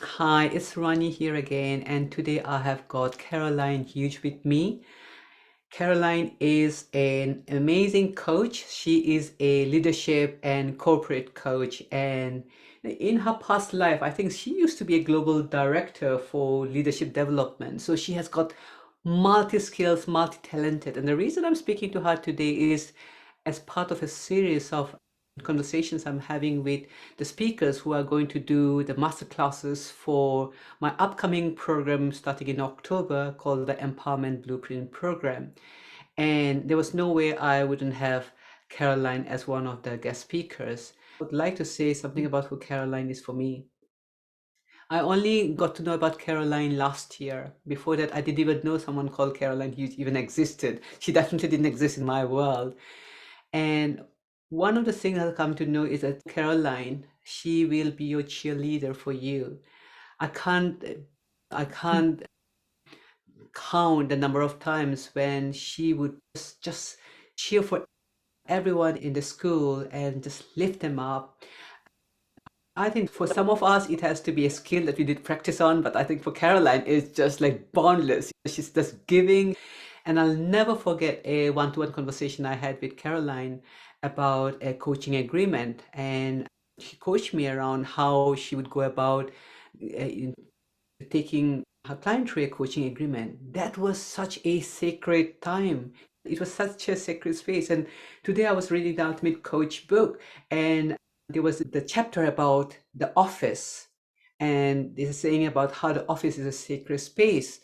Hi, it's Rani here again, and today I have got Caroline Hughes with me. Caroline is an amazing coach. She is a leadership and corporate coach, and in her past life, I think she used to be a global director for leadership development. So she has got multi-skills, multi-talented. And the reason I'm speaking to her today is as part of a series of conversations I'm having with the speakers who are going to do the master classes for my upcoming program starting in October called the Empowerment Blueprint Program. And there was no way I wouldn't have Caroline as one of the guest speakers. I would like to say something about who Caroline is for me. I only got to know about Caroline last year. Before that, I didn't even know someone called Caroline Hughes even existed. She definitely didn't exist in my world. And one of the things I've come to know is that Caroline, she will be your cheerleader for you. I can't, I can't count the number of times when she would just cheer for everyone in the school and just lift them up. I think for some of us, it has to be a skill that we did practice on, but I think for Caroline, it's just like boundless. She's just giving. And I'll never forget a one-to-one conversation I had with Caroline about a coaching agreement. And she coached me around how she would go about in taking her client through a coaching agreement. That was such a sacred time. It was such a sacred space. And today I was reading the Ultimate Coach book, and there was the chapter about the office. And this is saying about how the office is a sacred space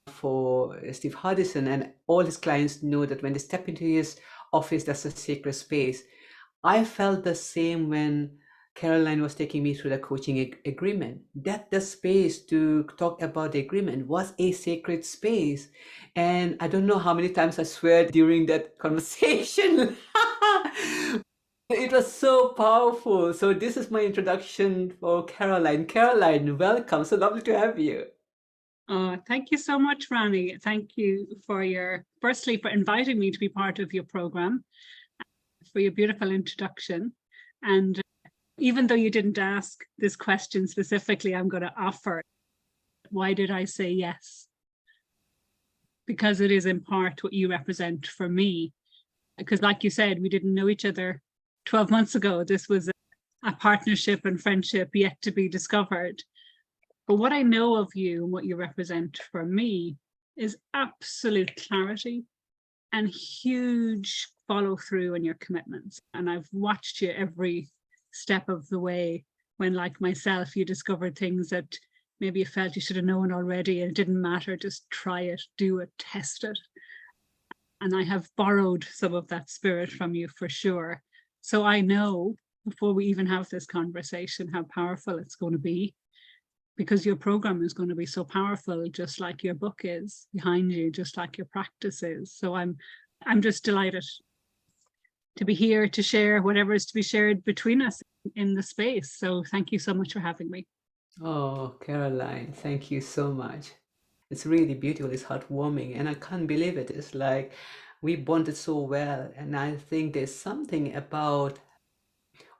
for Steve Hardison, and all his clients know that when they step into his office, that's a sacred space. I felt the same when Caroline was taking me through the coaching agreement. That the space to talk about the agreement was a sacred space. And I don't know how many times I swear during that conversation. It was so powerful. So this is my introduction for Caroline. Caroline, welcome. So lovely to have you. Oh, thank you so much, Rani. Thank you for firstly, for inviting me to be part of your program, for your beautiful introduction. And even though you didn't ask this question specifically, I'm going to offer, why did I say yes? Because it is in part what you represent for me. Because like you said, we didn't know each other 12 months ago. This was a partnership and friendship yet to be discovered. But what I know of you and what you represent for me is absolute clarity and huge follow through on your commitments. And I've watched you every step of the way when, like myself, you discovered things that maybe you felt you should have known already and it didn't matter, just try it, do it, test it. And I have borrowed some of that spirit from you for sure. So I know before we even have this conversation how powerful it's going to be, because your program is going to be so powerful, just like your book is behind you, just like your practice is. So I'm just delighted to be here to share whatever is to be shared between us in the space. So thank you so much for having me. Oh, Caroline, thank you so much. It's really beautiful. It's heartwarming, and I can't believe it. It's like we bonded so well, and I think there's something about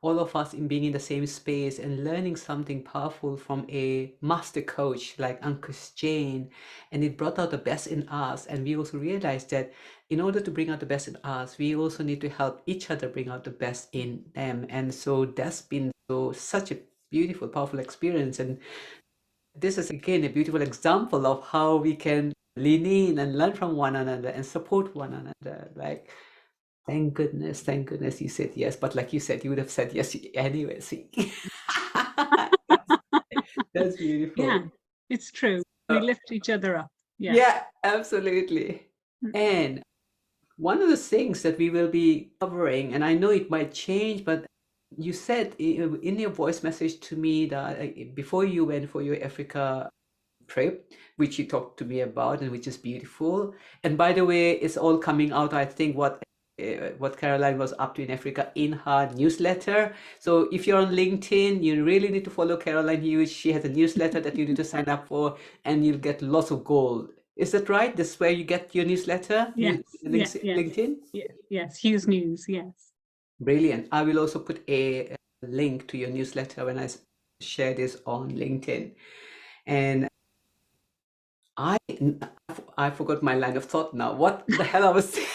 all of us in being in the same space and learning something powerful from a master coach like Uncle Jane, and it brought out the best in us. And we also realized that in order to bring out the best in us, we also need to help each other bring out the best in them. And so that's been such a beautiful, powerful experience. And this is again a beautiful example of how we can lean in and learn from one another and support one another. Like, thank goodness you said yes. But like you said, you would have said yes anyway. See, that's Yeah, beautiful. it's true. We lift each other up. Yeah. Yeah, absolutely. And one of the things that we will be covering, and I know it might change, but you said in your voice message to me that before you went for your Africa trip, which you talked to me about, and which is beautiful. And by the way, it's all coming out, I think, what Caroline was up to in Africa in her newsletter. So if you're on LinkedIn, you really need to follow Caroline Hughes. She has a newsletter that you need to sign up for, and you'll get lots of gold. Is that right? This is where you get your newsletter? Yes. Yeah. Yes. LinkedIn? Yes. Hughes News. Yes. Brilliant. I will also put a link to your newsletter when I share this on LinkedIn. And I I forgot my line of thought now. What the hell I was what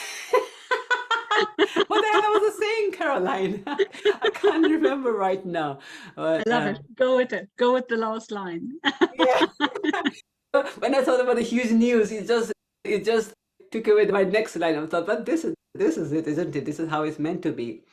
the hell I was saying, Caroline? I can't remember right now. I But love it. Go with it. Go with the last line. yeah. When I thought about the Hughes news, it just took away my next line. I thought, but this is it, isn't it? This is how it's meant to be.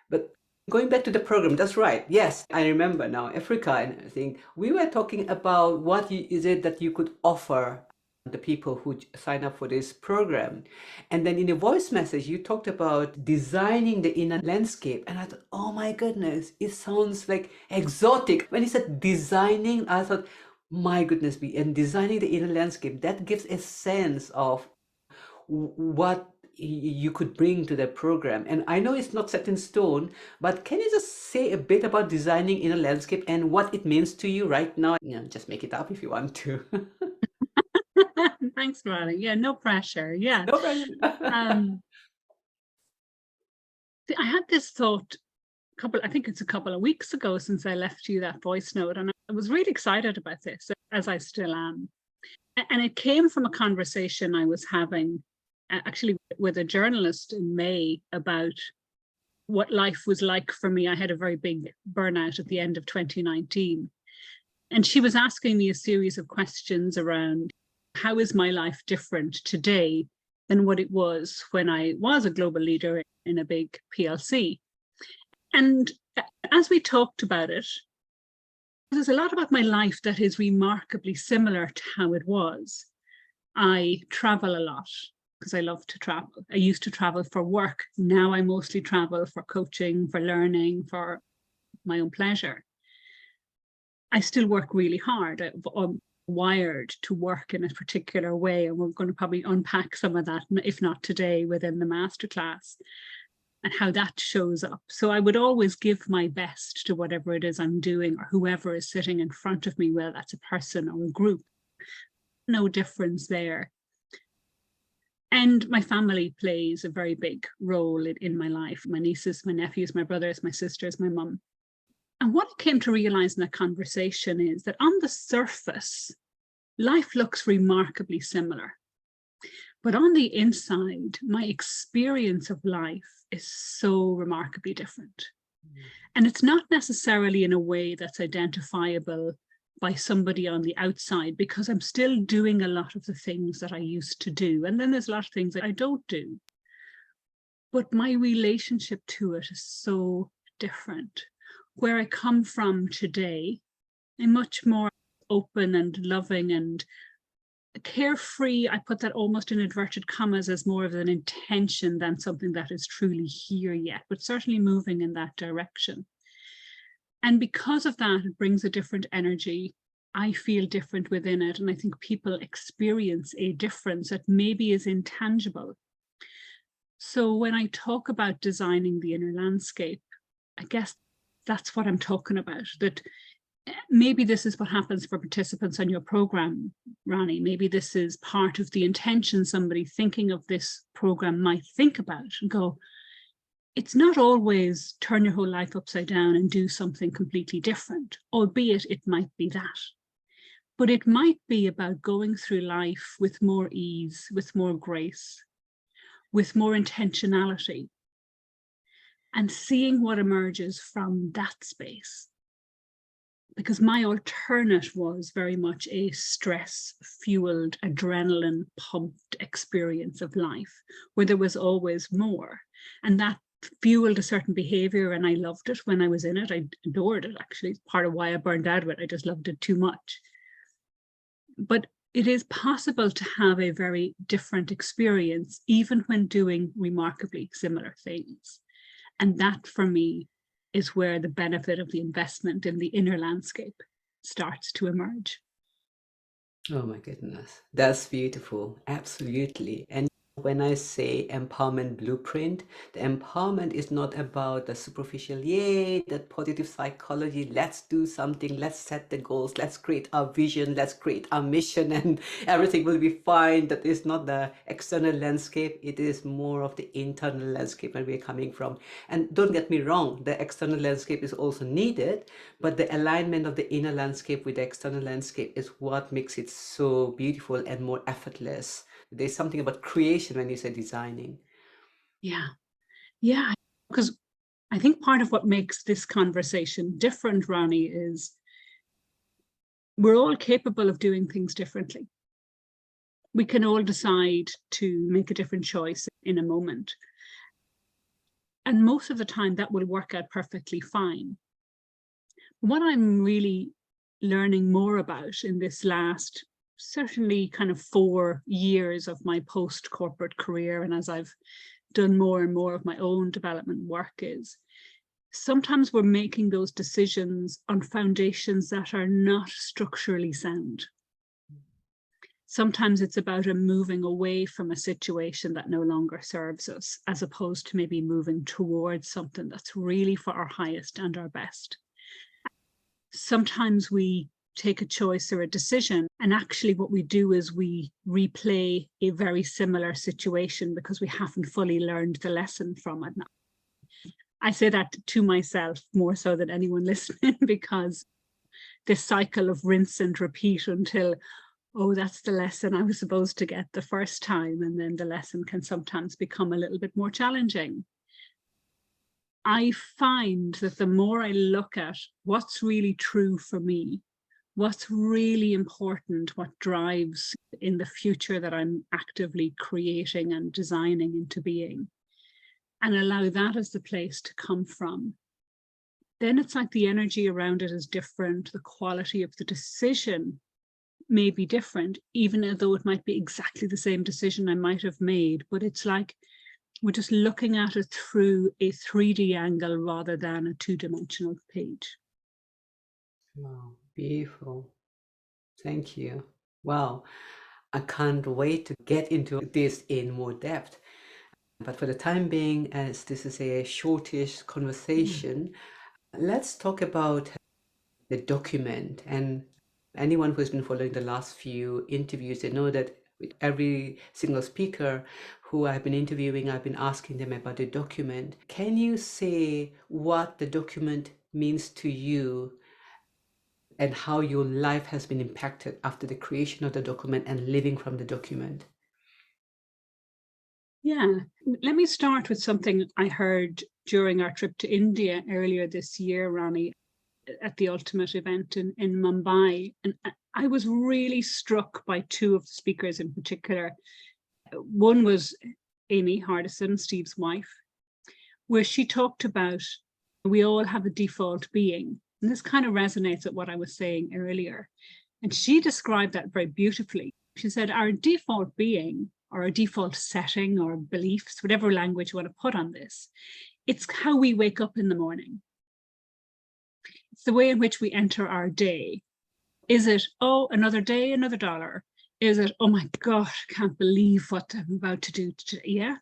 But going back to the program, that's right. Yes, I remember now, Africa, and I think we were talking about what is it that you could offer the people who sign up for this program. And then in a voice message, you talked about designing the inner landscape. And I thought, oh my goodness, it sounds like exotic. When you said designing, I thought, my goodness, and designing the inner landscape, that gives a sense of what you could bring to the program. And I know it's not set in stone, but can you just say a bit about designing inner landscape and what it means to you right now? Just make it up if you want to. Thanks, Rani. Yeah, no pressure. Yeah. No pressure. I had this thought I think it's a couple of weeks ago since I left you that voice note, and I was really excited about this, as I still am. And it came from a conversation I was having actually with a journalist in May about what life was like for me. I had a very big burnout at the end of 2019. And she was asking me a series of questions around how is my life different today than what it was when I was a global leader in a big PLC. And as we talked about it, there's a lot about my life that is remarkably similar to how it was. I travel a lot because I love to travel. I used to travel for work. Now I mostly travel for coaching, for learning, for my own pleasure. I still work really hard. I'm wired to work in a particular way, and we're going to probably unpack some of that, if not today, within the masterclass, and how that shows up. So I would always give my best to whatever it is I'm doing, or whoever is sitting in front of me, whether that's a person or a group. No difference there. And my family plays a very big role in my life. My nieces, my nephews, my brothers, my sisters, my mum. And what I came to realize in that conversation is that on the surface, life looks remarkably similar. But on the inside, my experience of life is so remarkably different. And it's not necessarily in a way that's identifiable by somebody on the outside, because I'm still doing a lot of the things that I used to do. And then there's a lot of things that I don't do. But my relationship to it is so different. Where I come from today, I'm much more open and loving and carefree. I put that almost in inverted commas as more of an intention than something that is truly here yet, but certainly moving in that direction. And because of that, it brings a different energy. I feel different within it. And I think people experience a difference that maybe is intangible. So when I talk about designing the inner landscape, I guess that's what I'm talking about, that maybe this is what happens for participants on your program, Rani. Maybe this is part of the intention somebody thinking of this program might think about and go, it's not always turn your whole life upside down and do something completely different, albeit it might be that. But it might be about going through life with more ease, with more grace, with more intentionality, and seeing what emerges from that space. Because my alternate was very much a stress-fueled, adrenaline-pumped experience of life, where there was always more. And that fueled a certain behavior, and I loved it when I was in it. I adored it, actually. It's part of why I burned out of it. I just loved it too much. But it is possible to have a very different experience, even when doing remarkably similar things. And that, for me, is where the benefit of the investment in the inner landscape starts to emerge. Oh my goodness, that's beautiful. Absolutely. And When I say empowerment blueprint, the empowerment is not about the superficial, yay, that positive psychology, let's do something, let's set the goals, let's create our vision, let's create our mission, and everything will be fine. That is not the external landscape, it is more of the internal landscape where we're coming from. And don't get me wrong, the external landscape is also needed, but the alignment of the inner landscape with the external landscape is what makes it so beautiful and more effortless. There's something about creation when you say designing. Yeah, yeah, because I think part of what makes this conversation different, Rani, is we're all capable of doing things differently. We can all decide to make a different choice in a moment. And most of the time that will work out perfectly fine. What I'm really learning more about in this last, certainly kind of 4 years of my post-corporate career, and as I've done more and more of my own development work, is sometimes we're making those decisions on foundations that are not structurally sound. Sometimes it's about a moving away from a situation that no longer serves us, as opposed to maybe moving towards something that's really for our highest and our best. Sometimes we take a choice or a decision, and actually what we do is we replay a very similar situation because we haven't fully learned the lesson from it. I say that to myself more so than anyone listening, because this cycle of rinse and repeat until, oh, that's the lesson I was supposed to get the first time, and then the lesson can sometimes become a little bit more challenging. I find that the more I look at what's really true for me, what's really important, what drives in the future that I'm actively creating and designing into being, and allow that as the place to come from, then it's like the energy around it is different. The quality of the decision may be different, even though it might be exactly the same decision I might have made, but it's like we're just looking at it through a 3D angle rather than a 2-dimensional page. Wow, beautiful. Thank you. Wow, I can't wait to get into this in more depth. But for the time being, as this is a shortish conversation, let's talk about the document. And anyone who's been following the last few interviews, they know that with every single speaker who I've been interviewing, I've been asking them about the document. Can you say what the document means to you and how your life has been impacted after the creation of the document and living from the document? Yeah, let me start with something I heard during our trip to India earlier this year, Rani, at the Ultimate event in Mumbai. And I was really struck by 2 of the speakers in particular. One was Amy Hardison, Steve's wife, where she talked about we all have a default being. And this kind of resonates with what I was saying earlier. And she described that very beautifully. She said, our default being, or a default setting or beliefs, whatever language you want to put on this, it's how we wake up in the morning. It's the way in which we enter our day. Is it, oh, another day, another dollar? Is it, oh my gosh, I can't believe what I'm about to do today? Yeah.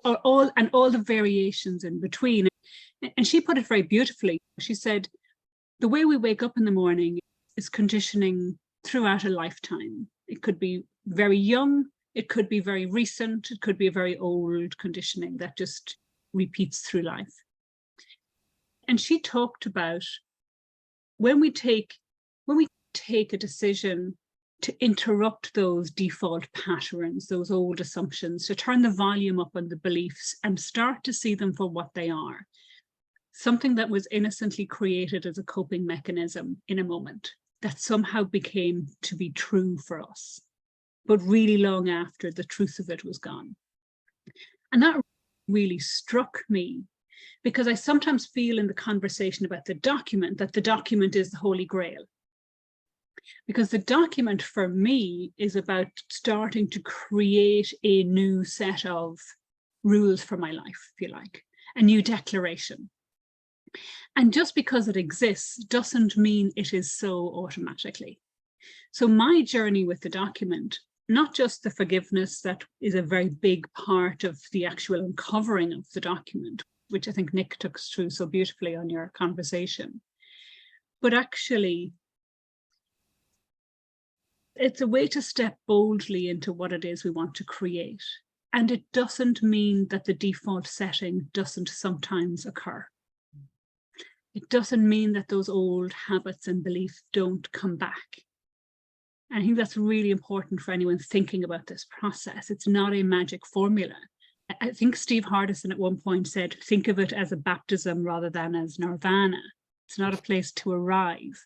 Or all the variations in between. And she put it very beautifully. She said, the way we wake up in the morning is conditioning throughout a lifetime. It could be very young, it could be very recent, it could be a very old conditioning that just repeats through life. And she talked about when we take a decision to interrupt those default patterns, those old assumptions, to turn the volume up on the beliefs and start to see them for what they are. Something that was innocently created as a coping mechanism in a moment that somehow became to be true for us, but really long after the truth of it was gone. And that really struck me, because I sometimes feel in the conversation about the document that the document is the Holy Grail. Because the document for me is about starting to create a new set of rules for my life, if you like, a new declaration. And just because it exists doesn't mean it is so automatically. So my journey with the document not just the forgiveness that is a very big part of the actual uncovering of the document, which I think Nick took us through so beautifully on your conversation, but actually it's a way to step boldly into what it is we want to create. And it doesn't mean that the default setting doesn't sometimes occur. It doesn't mean that those old habits and beliefs don't come back. And I think that's really important for anyone thinking about this process. It's not a magic formula. I think Steve Hardison at one point said, think of it as a baptism rather than as nirvana. It's not a place to arrive,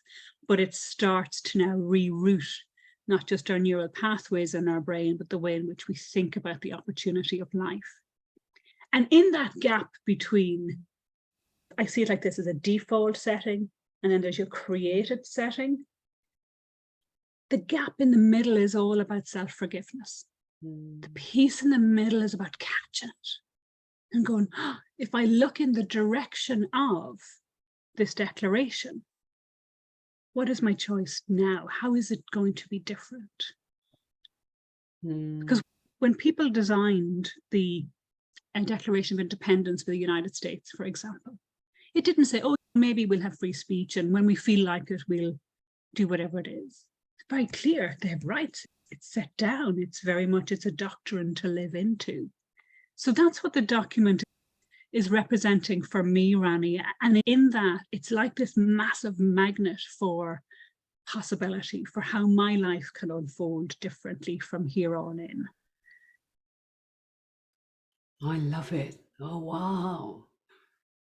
but it starts to now reroute not just our neural pathways in our brain, but the way in which we think about the opportunity of life. And in that gap between, I see it like this as a default setting, and then there's your created setting. The gap in the middle is all about self-forgiveness. The piece in the middle is about catching it and going, oh, if I look in the direction of this declaration, what is my choice now? How is it going to be different? Because when people designed the Declaration of Independence for the United States, for example, it didn't say, oh, maybe we'll have free speech, and when we feel like it, we'll do whatever it is. It's very clear, they have rights. It's set down. It's very much, it's a doctrine to live into. So that's what the document is representing for me, Rani. And in that, it's like this massive magnet for possibility, for how my life can unfold differently from here on in. I love it. Oh, wow.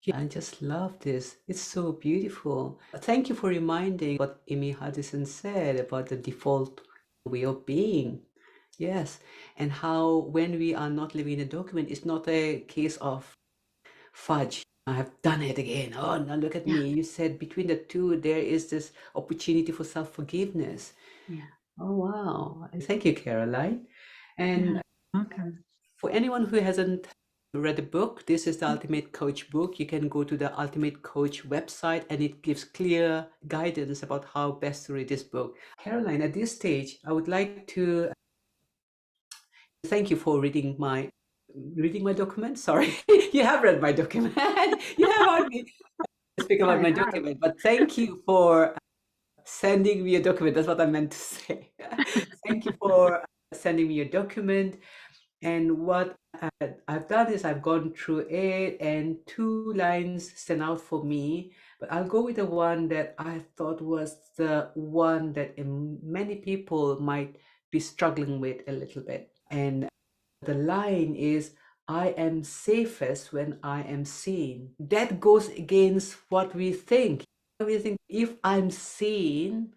Yeah, I just love this. It's so beautiful. Thank you for reminding what Amy Hardison said about the default way of being. Yes. And how when we are not living in a document, it's not a case of fudge. I have done it again. Oh, now look at me. You said between the two, there is this opportunity for self-forgiveness. Yeah. Oh, wow. Thank you, Caroline. And Okay. for anyone who hasn't read the book, this is the Ultimate Coach book. You can go to the Ultimate Coach website and it gives clear guidance about how best to read this book. Caroline, at this stage, I would like to thank you for reading my document. Sorry, you have read my document. You have heard me speak about my document, but thank you for sending me a document. That's what I meant to say. Thank you for sending me a document. And what I've done is I've gone through it, and 2 lines stand out for me, but I'll go with the one that I thought was the one that many people might be struggling with a little bit. And the line is, I am safest when I am seen. That goes against what we think. We think if I'm seen,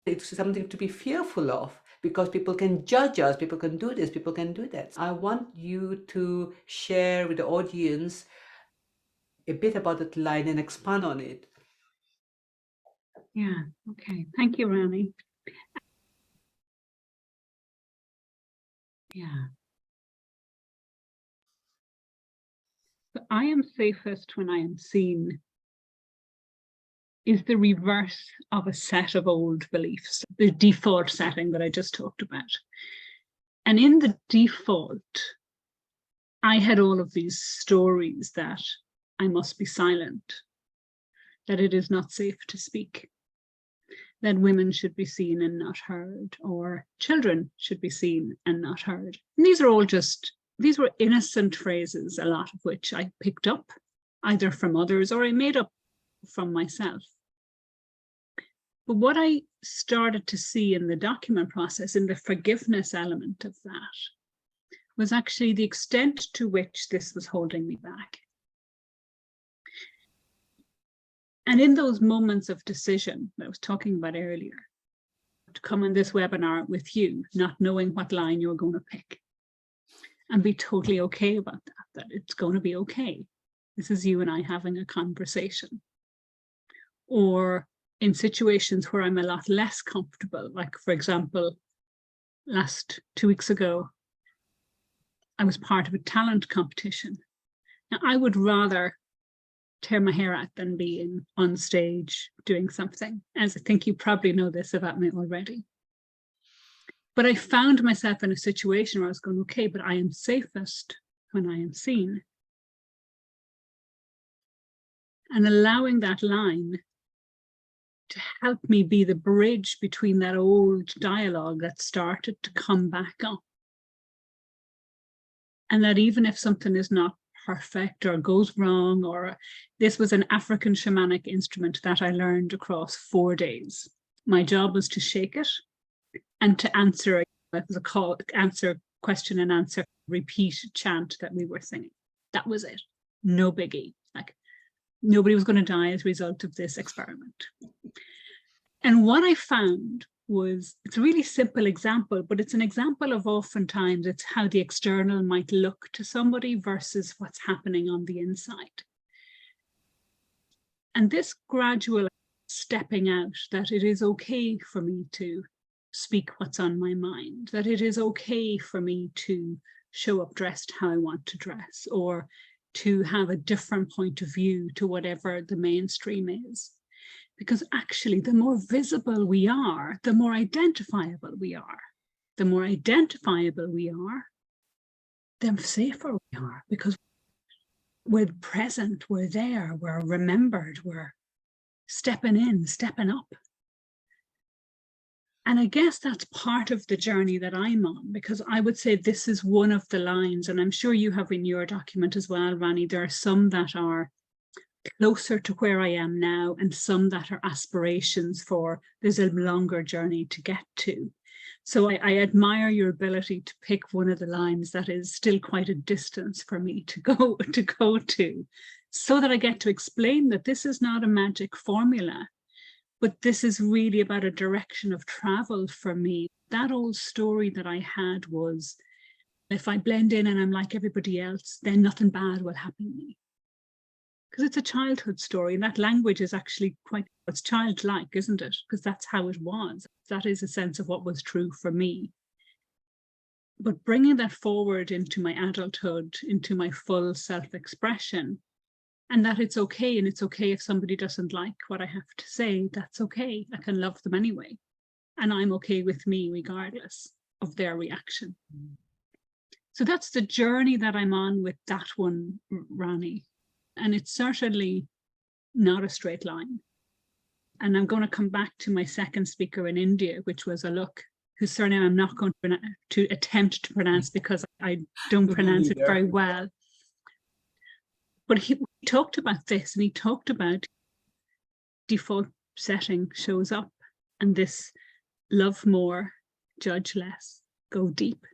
it's something to be fearful of, because people can judge us, people can do this, people can do that. I want you to share with the audience a bit about that line and expand on it. Yeah, okay. Thank you, Rani. Yeah. So I am safest when I am seen is the reverse of a set of old beliefs, the default setting that I just talked about. And in the default, I had all of these stories that I must be silent, that it is not safe to speak, that women should be seen and not heard, or children should be seen and not heard. And these are all these were innocent phrases, a lot of which I picked up either from others or I made up from myself. But what I started to see in the document process, in the forgiveness element of that, was actually the extent to which this was holding me back. And in those moments of decision that I was talking about earlier, to come on this webinar with you, not knowing what line you're going to pick, and be totally okay about that it's going to be okay. This is you and I having a conversation. Or in situations where I'm a lot less comfortable, like for example, 2 weeks ago, I was part of a talent competition. Now, I would rather tear my hair out than be on stage doing something, as I think you probably know this about me already. But I found myself in a situation where I was going, okay, but I am safest when I am seen. And allowing that line to help me be the bridge between that old dialogue that started to come back up. And that even if something is not perfect or goes wrong, or this was an African shamanic instrument that I learned across 4 days. My job was to shake it and to answer, it was a call, answer, question and answer, repeat chant that we were singing. That was it. No biggie. Like nobody was going to die as a result of this experiment. And what I found was, it's a really simple example, but it's an example of oftentimes it's how the external might look to somebody versus what's happening on the inside. And this gradual stepping out, that it is okay for me to speak what's on my mind, that it is okay for me to show up dressed how I want to dress, or to have a different point of view to whatever the mainstream is. Because actually, the more visible we are, the more identifiable we are. The more identifiable we are, the safer we are, because we're present, we're there, we're remembered, we're stepping in, stepping up. And I guess that's part of the journey that I'm on, because I would say this is one of the lines, and I'm sure you have in your document as well, Rani, there are some that are closer to where I am now and some that are aspirations for there's a longer journey to get to. So I admire your ability to pick one of the lines that is still quite a distance for me to go to, so that I get to explain that this is not a magic formula, but this is really about a direction of travel for me. That old story that I had was, if I blend in and I'm like everybody else, then nothing bad will happen to me. Because it's a childhood story, and that language is actually quite, it's childlike, isn't it? Because that's how it was. That is a sense of what was true for me. But bringing that forward into my adulthood, into my full self-expression, and that it's okay, and it's okay if somebody doesn't like what I have to say, that's okay. I can love them anyway. And I'm okay with me regardless of their reaction. So that's the journey that I'm on with that one, Rani. And it's certainly not a straight line. And I'm going to come back to my second speaker in India, which was Alok, whose surname I'm not going to attempt to pronounce because I don't pronounce it very well. But he talked about this, and he talked about default setting shows up, and this love more, judge less, go deep.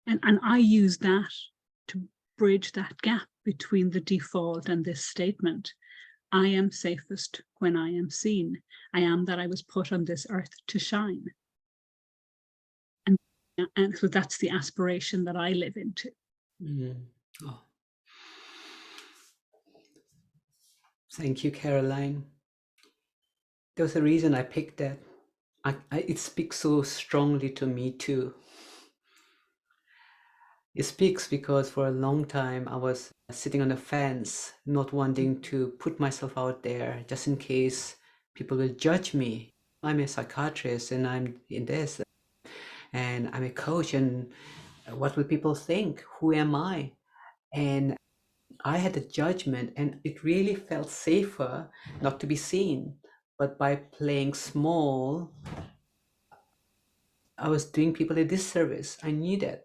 And I use that to bridge that gap between the default and this statement. I am safest when I am seen. I am that I was put on this earth to shine. And so that's the aspiration that I live into. Oh. Thank you, Caroline. There was a reason I picked that. It speaks so strongly to me too. It speaks because for a long time I was sitting on the fence, not wanting to put myself out there just in case people will judge me. I'm a psychiatrist and I'm in this, and I'm a coach, and what will people think? Who am I? And I had a judgment, and it really felt safer not to be seen. But by playing small, I was doing people a disservice. I knew that.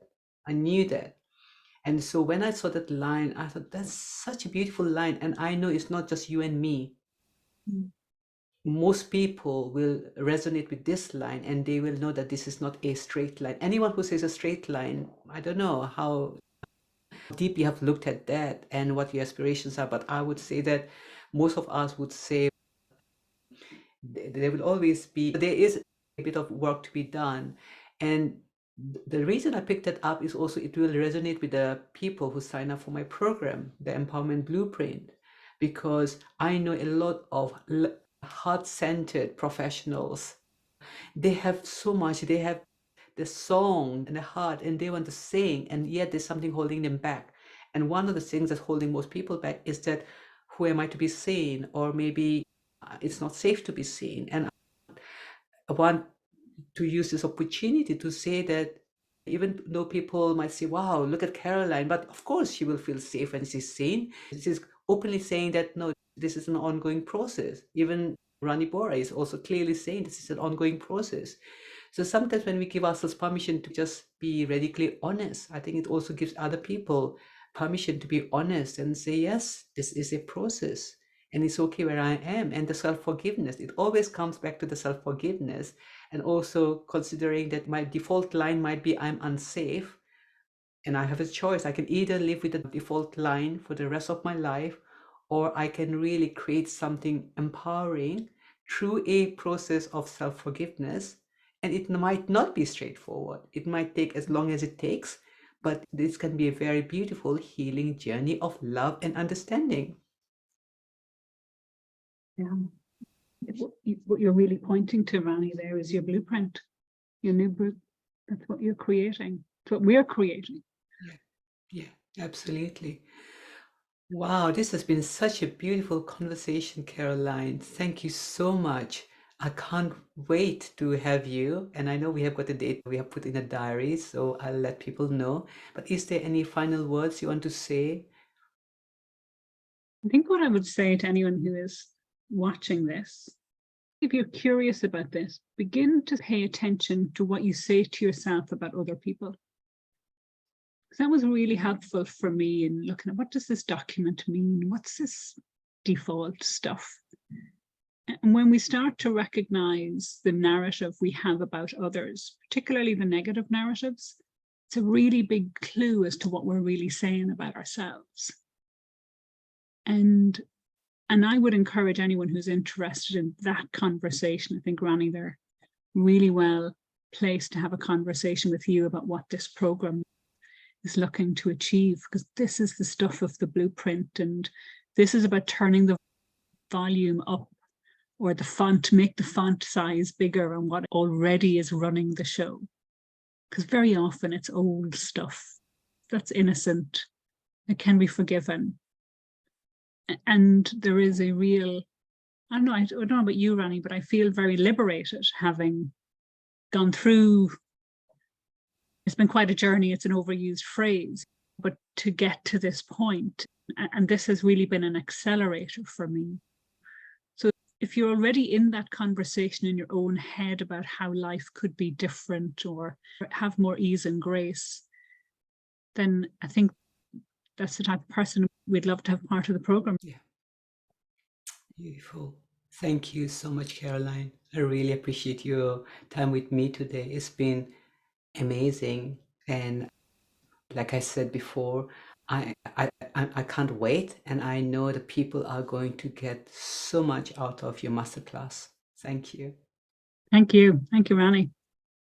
And so when I saw that line, I thought, that's such a beautiful line. And I know it's not just you and me. Most people will resonate with this line, and they will know that this is not a straight line. Anyone who says a straight line, I don't know how deep you have looked at that and what your aspirations are, but I would say that most of us would say there will always be, there is a bit of work to be done. And the reason I picked that up is also it will resonate with the people who sign up for my program, the Empowerment Blueprint, because I know a lot of heart-centered professionals. They have so much, they have the song and the heart, and they want to sing, and yet there's something holding them back. And one of the things that's holding most people back is that, who am I to be seen? Or maybe it's not safe to be seen. And I want to use this opportunity to say that even though people might say, wow, look at Caroline, but of course she will feel safe when she's seen. She's openly saying that, no, this is an ongoing process. Even Rani Bora is also clearly saying this is an ongoing process. So sometimes when we give ourselves permission to just be radically honest, I think it also gives other people permission to be honest and say, yes, this is a process and it's okay where I am. And the self-forgiveness, it always comes back to the self-forgiveness, and also considering that my default line might be I'm unsafe, and I have a choice. I can either live with the default line for the rest of my life, or I can really create something empowering through a process of self-forgiveness. And it might not be straightforward. It might take as long as it takes, but this can be a very beautiful healing journey of love and understanding. Yeah. What you're really pointing to, Rani, there is your blueprint, your new book. That's what you're creating. It's what we're creating. Yeah, absolutely. Wow, this has been such a beautiful conversation, Caroline. Thank you so much. I can't wait to have you. And I know we have got a date we have put in a diary, so I'll let people know. But is there any final words you want to say? I think what I would say to anyone who is watching this, if you're curious about this, begin to pay attention to what you say to yourself about other people. That was really helpful for me in looking at what does this document mean? What's this default stuff? And when we start to recognize the narrative we have about others, particularly the negative narratives, it's a really big clue as to what we're really saying about ourselves. And I would encourage anyone who's interested in that conversation. I think, Rani, they're really well placed to have a conversation with you about what this program is looking to achieve, because this is the stuff of the blueprint, and this is about turning the volume up, or the font, make the font size bigger on what already is running the show. Because very often it's old stuff that's innocent, it can be forgiven. And there is a real, I don't know about you, Rani, but I feel very liberated having gone through. It's been quite a journey. It's an overused phrase, but to get to this point, and this has really been an accelerator for me. So if you're already in that conversation in your own head about how life could be different or have more ease and grace, then I think that's the type of person we'd love to have part of the program. Yeah. Beautiful. Thank you so much, Caroline. I really appreciate your time with me today. It's been amazing. And like I said before, I can't wait. And I know the people are going to get so much out of your masterclass. Thank you. Thank you. Thank you, Rani.